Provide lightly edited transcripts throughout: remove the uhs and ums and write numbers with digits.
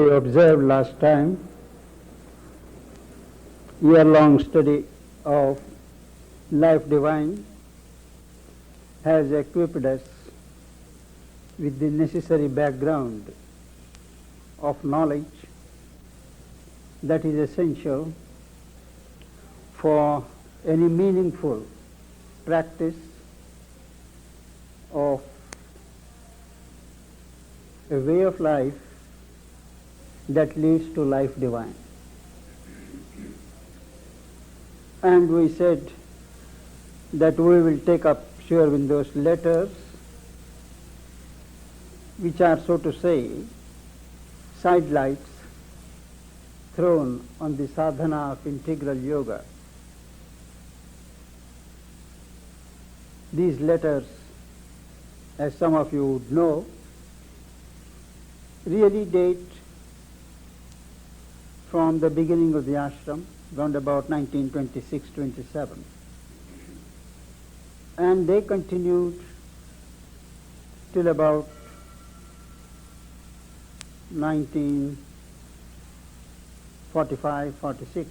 We observed last time year-long study of life divine has equipped us with the necessary background of knowledge that is essential for any meaningful practice of a way of life that leads to life divine. And we said that we will take up Sri Aurobindo's letters, which are, so to say, sidelights thrown on the sadhana of integral yoga. These letters, as some of you would know, really date from the beginning of the ashram, around about 1926-27. And they continued till about 1945-46.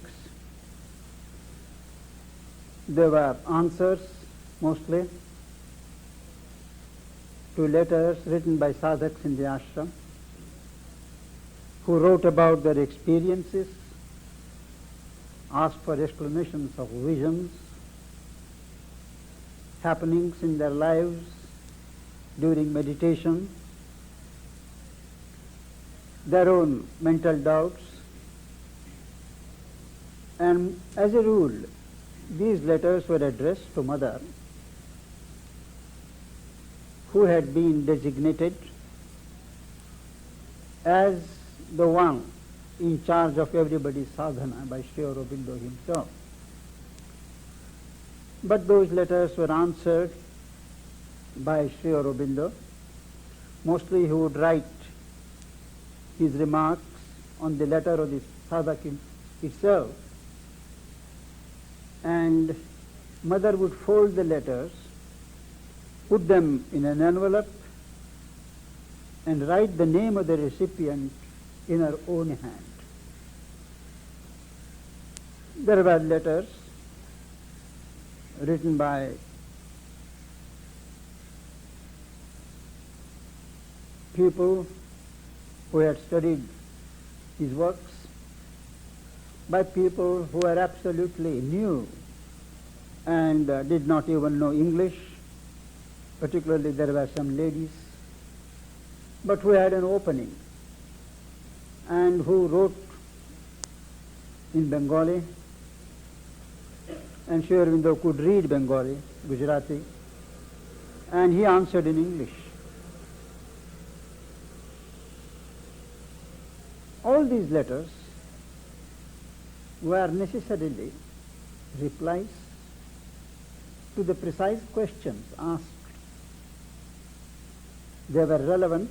There were answers mostly to letters written by sadhaks in the ashram who wrote about their experiences, asked for explanations of visions, happenings in their lives during meditation, their own mental doubts. And as a rule, these letters were addressed to Mother, who had been designated as the one in charge of everybody's sadhana by Sri Aurobindo himself. But those letters were answered by Sri Aurobindo. Mostly he would write his remarks on the letter of the sadhak itself, and Mother would fold the letters, put them in an envelope, and write the name of the recipient in her own hand. There were letters written by people who had studied his works, by people who were absolutely new and did not even know English. Particularly there were some ladies, but who had an opening and who wrote in Bengali, and Sri Aurobindo could read Bengali, Gujarati, and he answered in English. All these letters were necessarily replies to the precise questions asked. They were relevant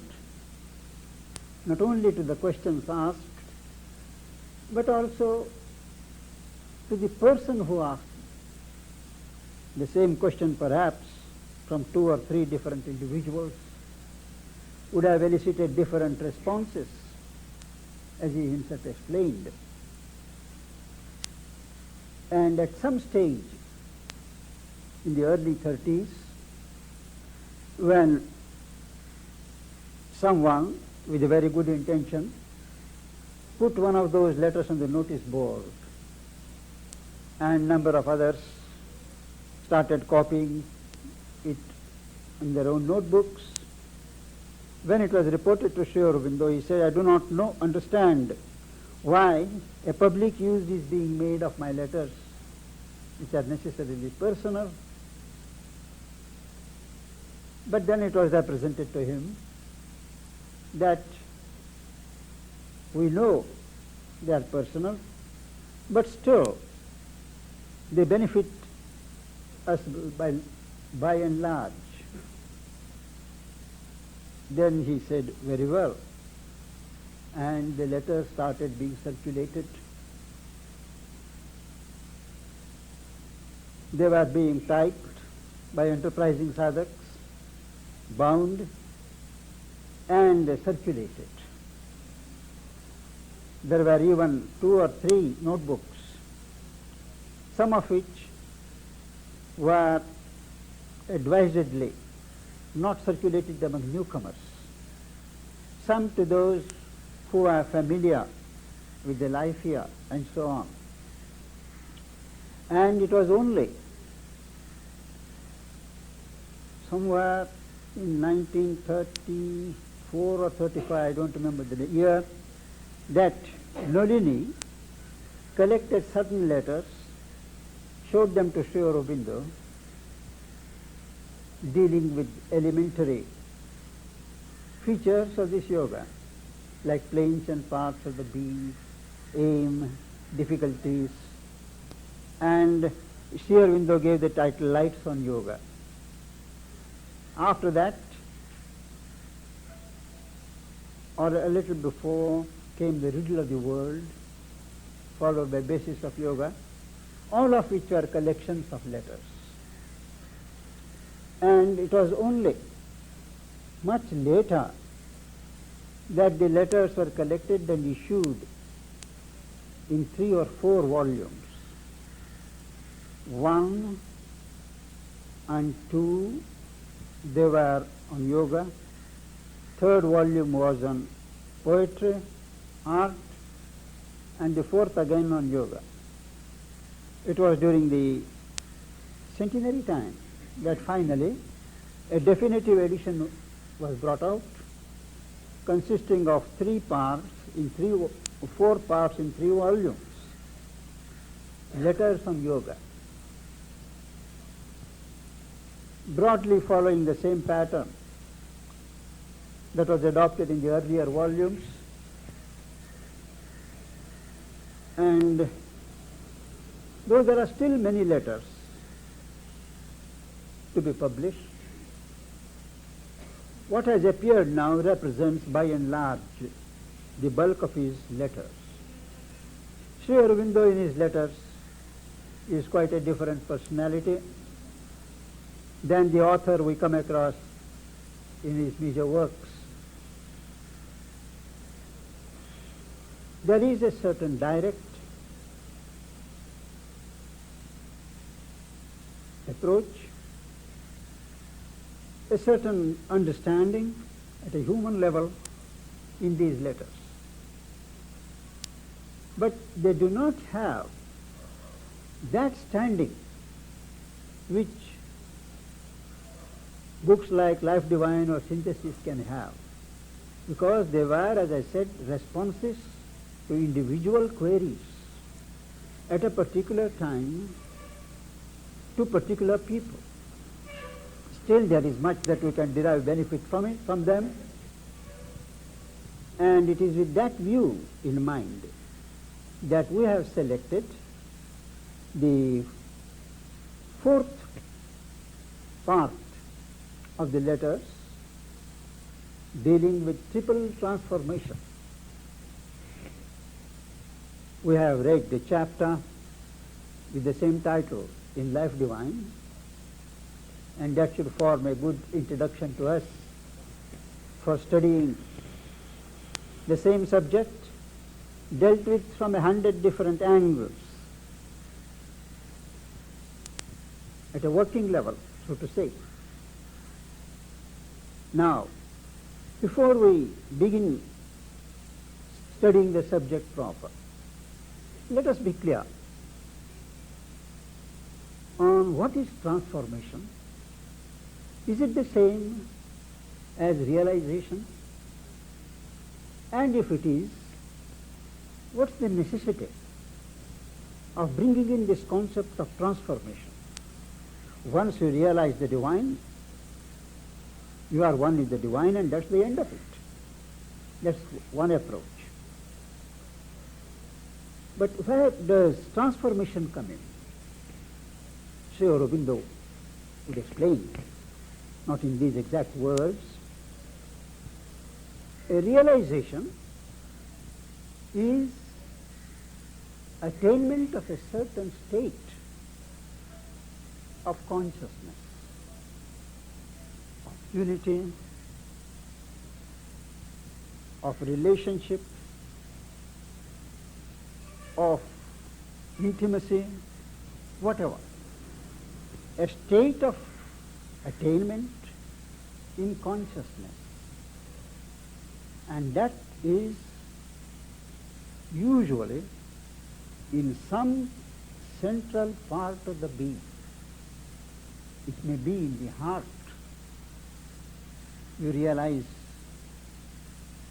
not only to the questions asked, but also to the person who asked the same question, perhaps from 2 or 3 different individuals, would have elicited different responses, as he himself explained. And at some stage in the early 30s, when someone with a very good intention put one of those letters on the notice board, and number of others started copying it in their own notebooks. When it was reported to Sri Aurobindo, he said, I do not understand why a public use is being made of my letters, which are necessarily personal. But then it was represented to him that we know they are personal, but still they benefit us by and large. Then he said, very well. And the letters started being circulated. They were being typed by enterprising sadhaks, bound and circulated. There were even 2 or 3 notebooks, some of which were advisedly not circulated among newcomers, some to those who are familiar with the life here and so on. And it was only somewhere in 1934 or 35, I don't remember the year, that Nolini collected certain letters, showed them to Sri Aurobindo, dealing with elementary features of this yoga, like planes and parts of the beam, aim, difficulties, and Sri Aurobindo gave the title Lights on Yoga. After that, or a little before, came the Riddle of the World, followed by Basis of Yoga, all of which were collections of letters. And it was only much later that the letters were collected and issued in 3 or 4 volumes. 1 and 2, they were on yoga. 3rd volume was on poetry, art, and the 4th again on yoga. It was during the centenary time that finally a definitive edition was brought out, consisting of 4 parts in 3 volumes. Letters on yoga, broadly following the same pattern that was adopted in the earlier volumes. And though there are still many letters to be published, what has appeared now represents by and large the bulk of his letters. Sri Aurobindo in his letters is quite a different personality than the author we come across in his major works. There is a certain direct approach, a certain understanding at a human level in these letters. But they do not have that standing which books like Life Divine or Synthesis can have, because they were, as I said, responses to individual queries at a particular time to particular people. Still there is much that we can derive benefit from them, and it is with that view in mind that we have selected the 4th part of the letters dealing with triple transformation. We have read the chapter with the same title in Life Divine, and that should form a good introduction to us for studying the same subject, dealt with from 100 different angles at a working level, so to say. Now, before we begin studying the subject proper, let us be clear on what is transformation. Is it the same as realization? And if it is, what's the necessity of bringing in this concept of transformation? Once you realize the divine, you are one with the divine, and that's the end of it. That's one approach. But where does transformation come in? Sri Aurobindo would explain, not in these exact words. A realization is attainment of a certain state of consciousness, of unity, of relationship of intimacy, whatever. A state of attainment in consciousness. And that is usually in some central part of the being. It may be in the heart. You realize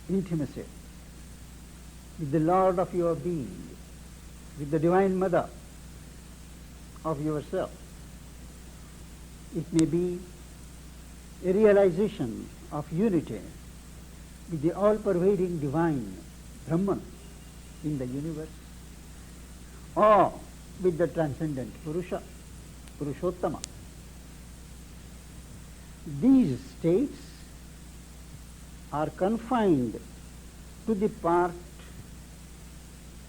intimacy with the Lord of your being, with the Divine Mother of yourself. It may be a realization of unity with the all-pervading divine Brahman in the universe, or with the transcendent Purusha, Purushottama. These states are confined to the part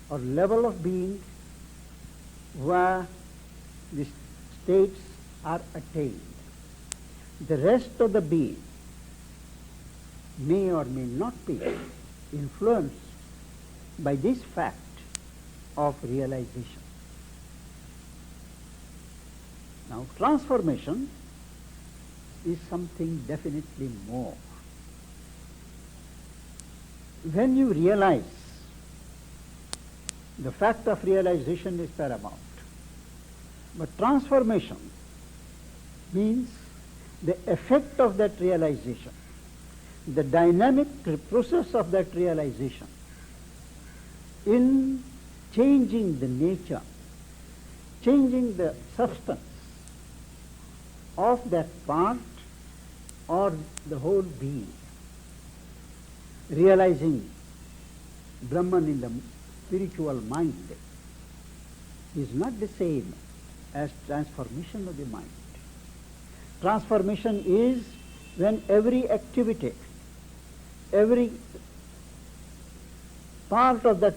or level of being where the states are attained. The rest of the being may or may not be influenced by this fact of realization. Now, transformation is something definitely more. When you realize, the fact of realization is paramount. But transformation means the effect of that realization, the dynamic process of that realization in changing the nature, changing the substance of that part or the whole being. Realizing Brahman in the spiritual mind is not the same as transformation of the mind. Transformation is when every activity, every part of that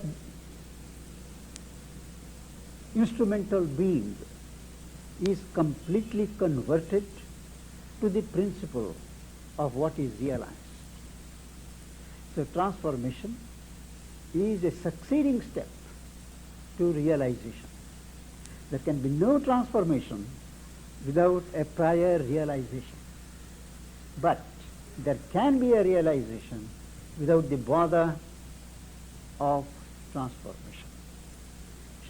instrumental being is completely converted to the principle of what is realized. So transformation is a succeeding step to realization. There can be no transformation without a prior realization. But there can be a realization without the bother of transformation.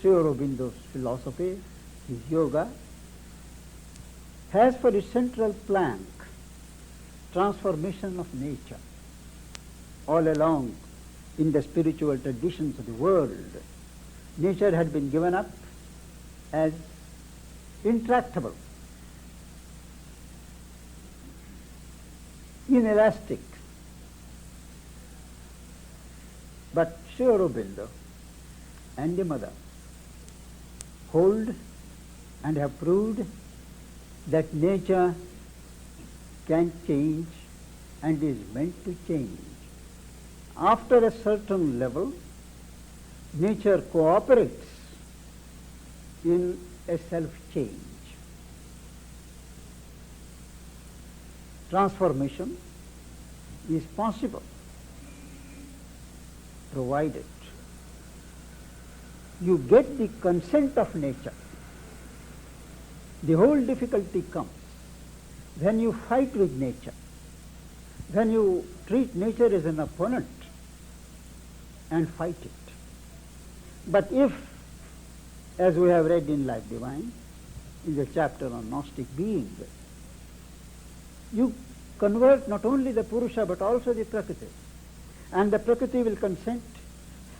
Sri Aurobindo's philosophy, his yoga, has for its central plank transformation of nature. All along in the spiritual traditions of the world, nature had been given up as intractable, inelastic. But Sri Aurobindo and the Mother hold and have proved that nature can change and is meant to change. After a certain level, nature cooperates in a self-change. Transformation is possible provided you get the consent of nature. The whole difficulty comes when you fight with nature, when you treat nature as an opponent and fight it. But if, as we have read in Life Divine, in the chapter on Gnostic being, you convert not only the Purusha but also the Prakriti, and the Prakriti will consent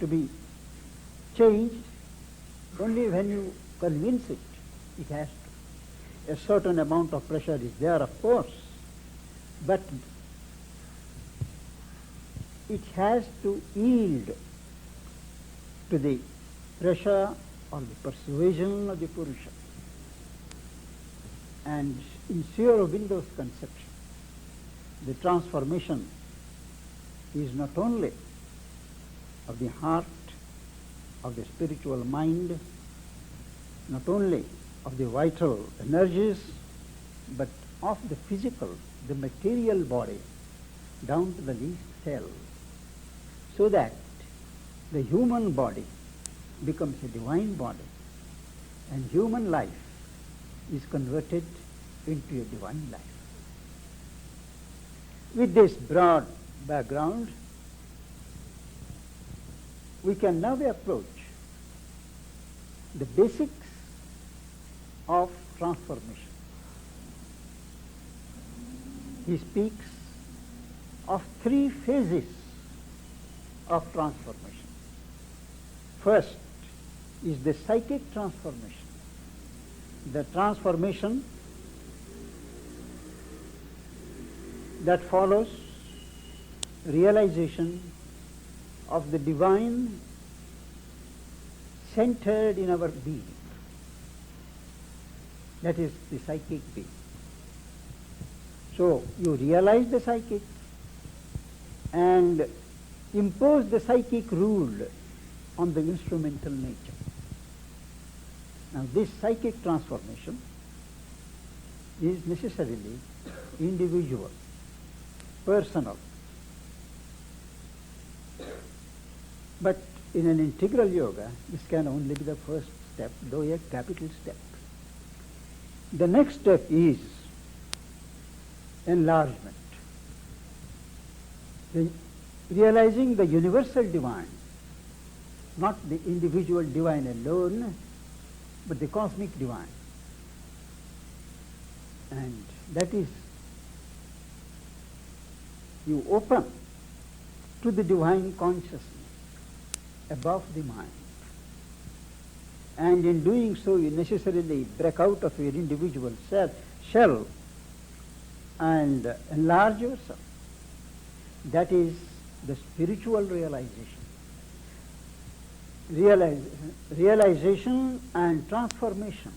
to be changed only when you convince it. It has to. A certain amount of pressure is there, of course, but it has to yield to the pressure or the persuasion of the Purusha. And in Sri Aurobindo's conception, the transformation is not only of the heart, of the spiritual mind, not only of the vital energies, but of the physical, the material body, down to the least cell, so that the human body becomes a divine body, and human life is converted into a divine life. With this broad background, we can now approach the basics of transformation. He speaks of 3 phases of transformation. First is the psychic transformation, the transformation that follows realization of the divine centered in our being. That is the psychic being. So you realize the psychic and impose the psychic rule on the instrumental nature. Now this psychic transformation is necessarily individual, personal. But in an integral yoga, this can only be the first step, though a capital step. The next step is enlargement. Realizing the universal divine, not the individual divine alone, but the cosmic divine. And that is, you open to the divine consciousness above the mind. And in doing so, you necessarily break out of your individual shell and enlarge yourself. That is the spiritual realization. Realization and transformation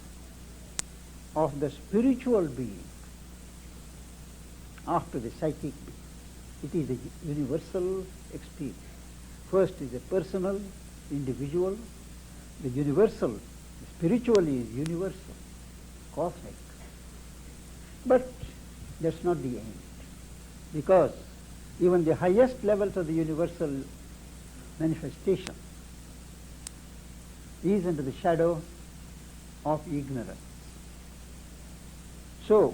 of the spiritual being after the psychic being. It is a universal experience. First is a personal, individual. The universal, the spiritual is universal, cosmic. But that's not the end. Because even the highest levels of the universal manifestation is under the shadow of ignorance. So,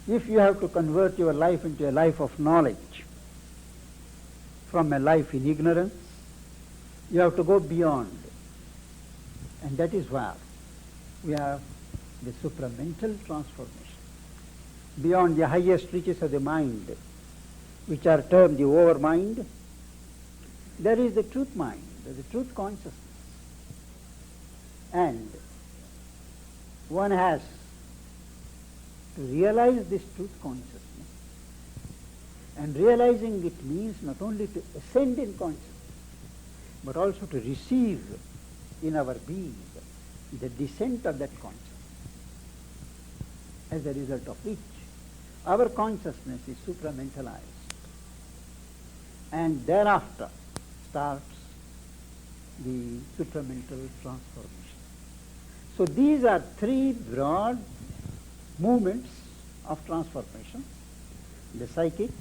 if you have to convert your life into a life of knowledge from a life in ignorance, you have to go beyond. And that is where we have the supramental transformation. Beyond the highest reaches of the mind, which are termed the overmind, there is the truth mind, the truth consciousness. And one has to realize this truth consciousness. And realizing it means not only to ascend in consciousness, but also to receive in our being the descent of that consciousness. As a result of which, our consciousness is supramentalized. And thereafter starts the supramental transformation. So these are 3 broad movements of transformation: the psychic,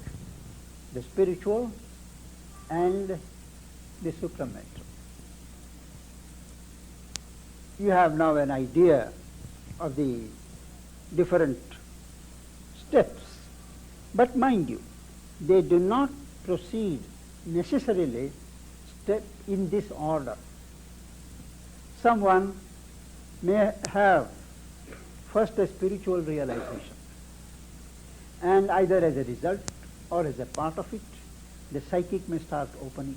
the spiritual, and the supramental. You have now an idea of the different steps, but mind you, they do not proceed necessarily in this order. Someone may have first a spiritual realization, and either as a result or as a part of it, the psychic may start opening.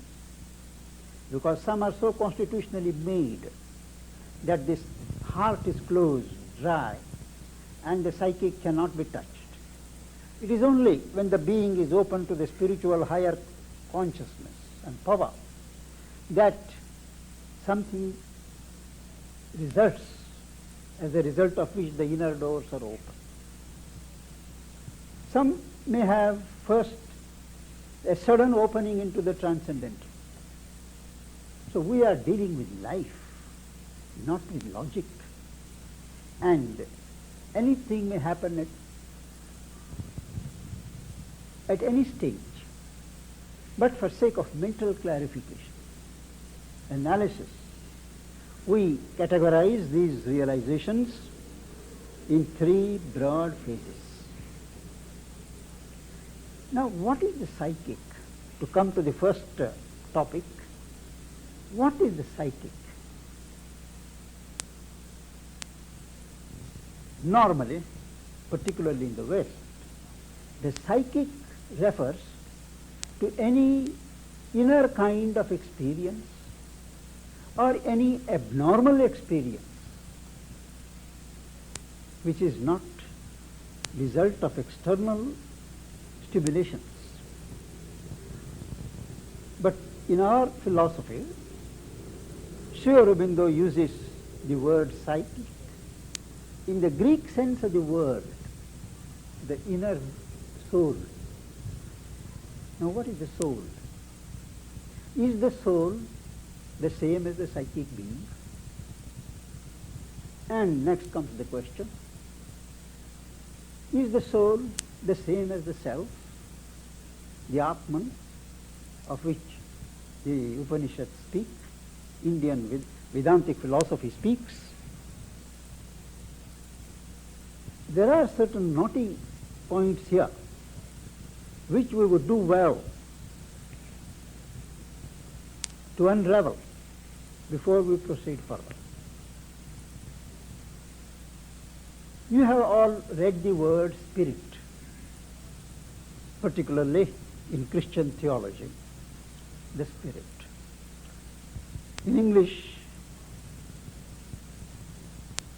Because some are so constitutionally made that this heart is closed, dry, and the psychic cannot be touched. It is only when the being is open to the spiritual higher consciousness and power that something results, as a result of which the inner doors are open. Some may have first a sudden opening into the transcendental. So we are dealing with life, not with logic. And anything may happen at any stage. But for sake of mental clarification, analysis, we categorize these realizations in three broad phases. Now, what is the psychic? To come to the first topic, what is the psychic? Normally, particularly in the West, the psychic refers to any inner kind of experience or any abnormal experience which is not result of external stimulations. But in our philosophy, Sri Aurobindo uses the word psychic in the Greek sense of the word, the inner soul. Now, what is the soul? Is the soul the same as the psychic being? And next comes the question, is the soul the same as the self, the Atman, of which the Upanishads speak, Indian Vedantic philosophy speaks? There are certain knotty points here which we would do well to unravel before we proceed further. You have all read the word spirit, particularly in Christian theology, the spirit. In English,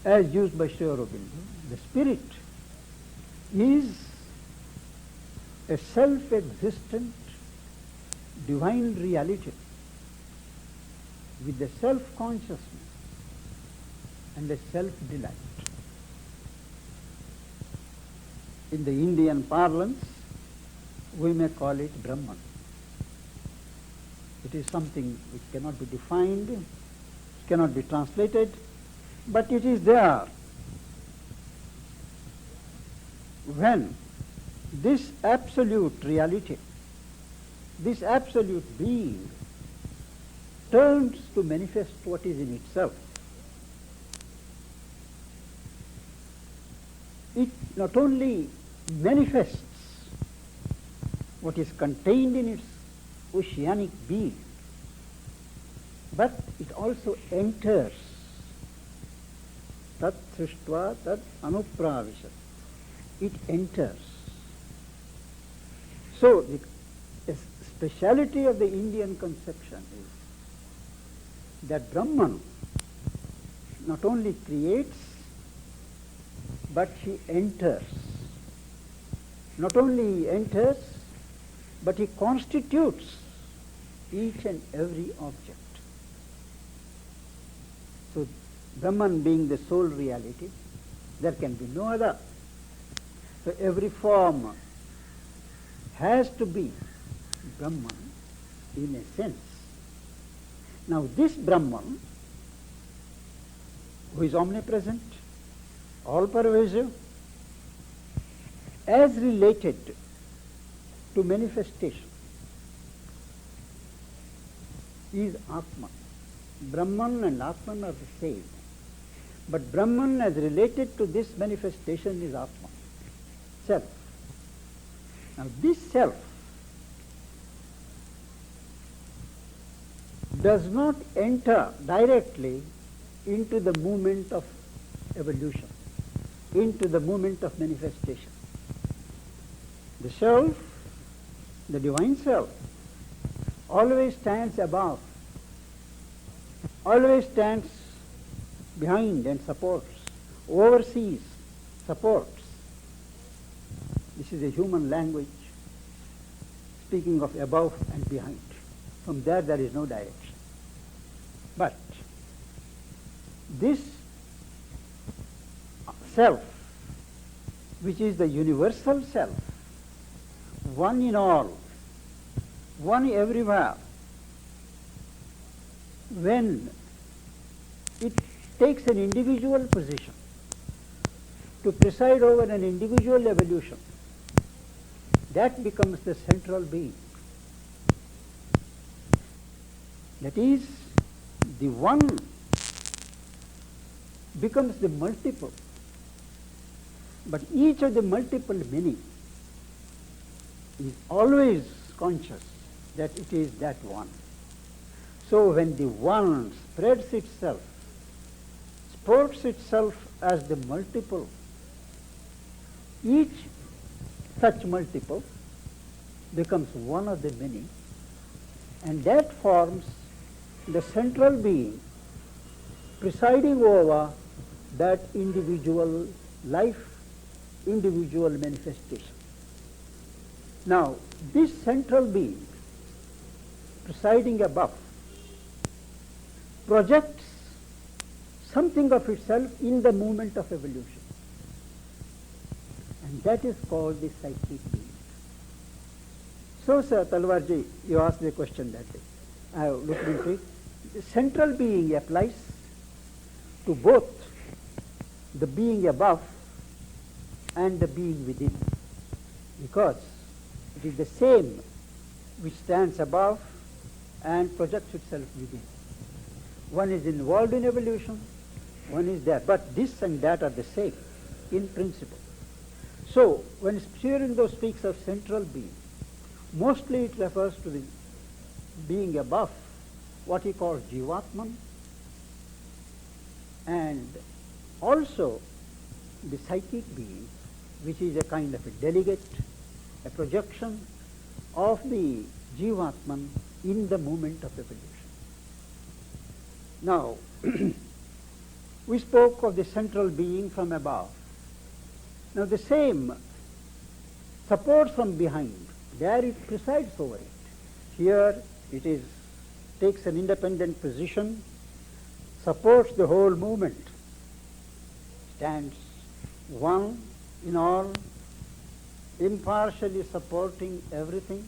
as used by Sri Aurobindo, the spirit is a self-existent divine reality with a self-consciousness and a self-delight. In the Indian parlance, we may call it Brahman. It is something which cannot be defined, cannot be translated, but it is there. When this absolute reality, this absolute being, turns to manifest what is in itself, it not only manifests what is contained in its oceanic being, but it also enters tat srishtva tat anupravishat. It enters. So the speciality of the Indian conception is that Brahman not only creates, but he enters. Not only he enters, but he constitutes each and every object. So Brahman being the sole reality, there can be no other. So every form has to be Brahman in a sense. Now this Brahman, who is omnipresent, all-pervasive, as related to manifestation, is Atman. Brahman and Atman are the same. But Brahman as related to this manifestation is Atman, self. Now this self does not enter directly into the movement of evolution, into the movement of manifestation. The self, the divine self, always stands above, always stands behind and supports, oversees, supports. This is a human language speaking of above and behind. From there is no direction. But this self, which is the universal self, one in all, one everywhere, when it takes an individual position to preside over an individual evolution, that becomes the central being. That is the one becomes the multiple. But each of the multiple many is always conscious that it is that one. So when the one spreads itself, sports itself as the multiple, each such multiple becomes one of the many, and that forms the central being presiding over that individual life, individual manifestation. Now, this central being presiding above projects something of itself in the movement of evolution, and that is called the psychic being. So, Sir Talwarji, you asked the question that way. I have looked into it. The central being applies to both the being above and the being within, because it is the same which stands above and projects itself within. One is involved in evolution, one is there, but this and that are the same in principle. So, when Sri Aurobindo speaks of central being, mostly it refers to the being above, what he calls Jivatman, and also the psychic being, which is a kind of a delegate, a projection of the Jivatman in the movement of evolution. Now, we spoke of the central being from above. Now the same supports from behind, there it presides over it. Here it is takes an independent position, supports the whole movement, stands one in all, impartially supporting everything,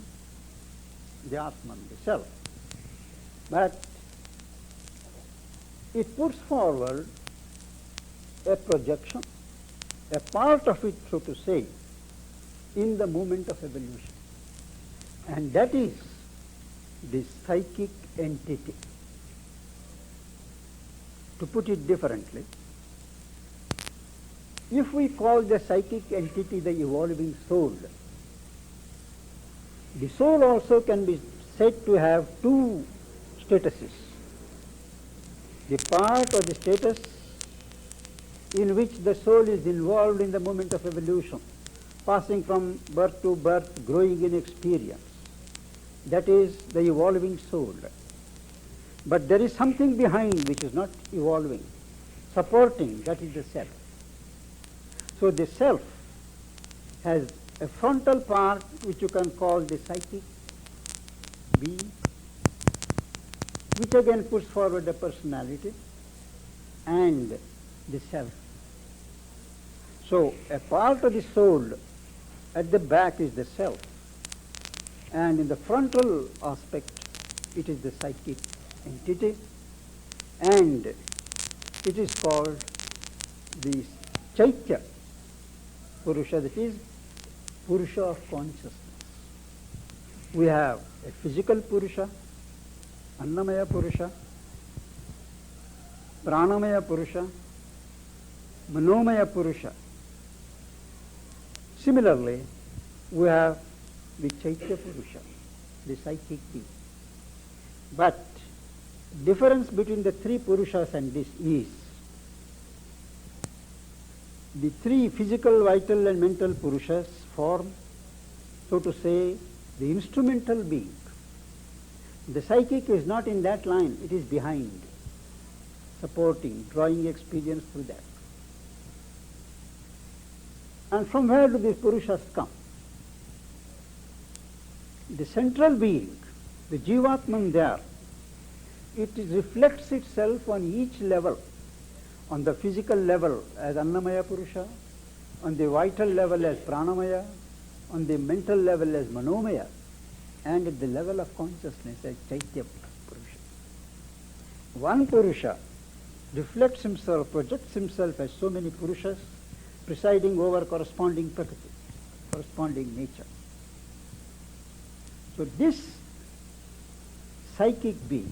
the Atman, the self. But it puts forward a projection, a part of it, so to say, in the movement of evolution. And that is the psychic entity. To put it differently, if we call the psychic entity the evolving soul, the soul also can be said to have two statuses. The part or the status in which the soul is involved in the moment of evolution, passing from birth to birth, growing in experience. That is the evolving soul. But there is something behind which is not evolving, supporting, that is the self. So the self has a frontal part which you can call the psychic being, which again puts forward the personality and the self. So a part of the soul at the back is the self, and in the frontal aspect it is the psychic entity, and it is called the Chaitya Purusha, that is Purusha of consciousness. We have a physical Purusha, Annamaya Purusha, Pranamaya Purusha, Manomaya Purusha. Similarly, we have the Chaitya Purusha, the psychic being. But difference between the three Purushas and this is the three physical, vital and mental Purushas form, so to say, the instrumental being. The psychic is not in that line, it is behind, supporting, drawing experience through that. And from where do these Purushas come? The central being, the Jivatman there, it reflects itself on each level, on the physical level as Annamaya Purusha, on the vital level as Pranamaya, on the mental level as Manomaya, and at the level of consciousness as Chaitya Purusha. One Purusha reflects himself, projects himself as so many Purushas, presiding over corresponding prakriti, corresponding nature. So this psychic being,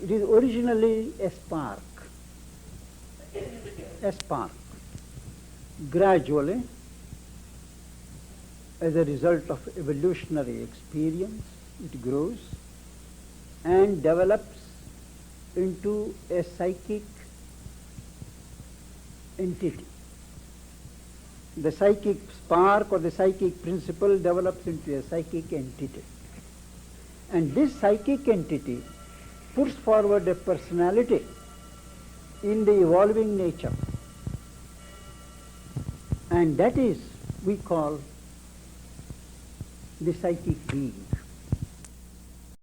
it is originally a spark, a spark. Gradually, as a result of evolutionary experience, it grows and develops into a psychic entity. The psychic spark or the psychic principle develops into a psychic entity. And this psychic entity puts forward a personality in the evolving nature. And that is, we call the psychic being.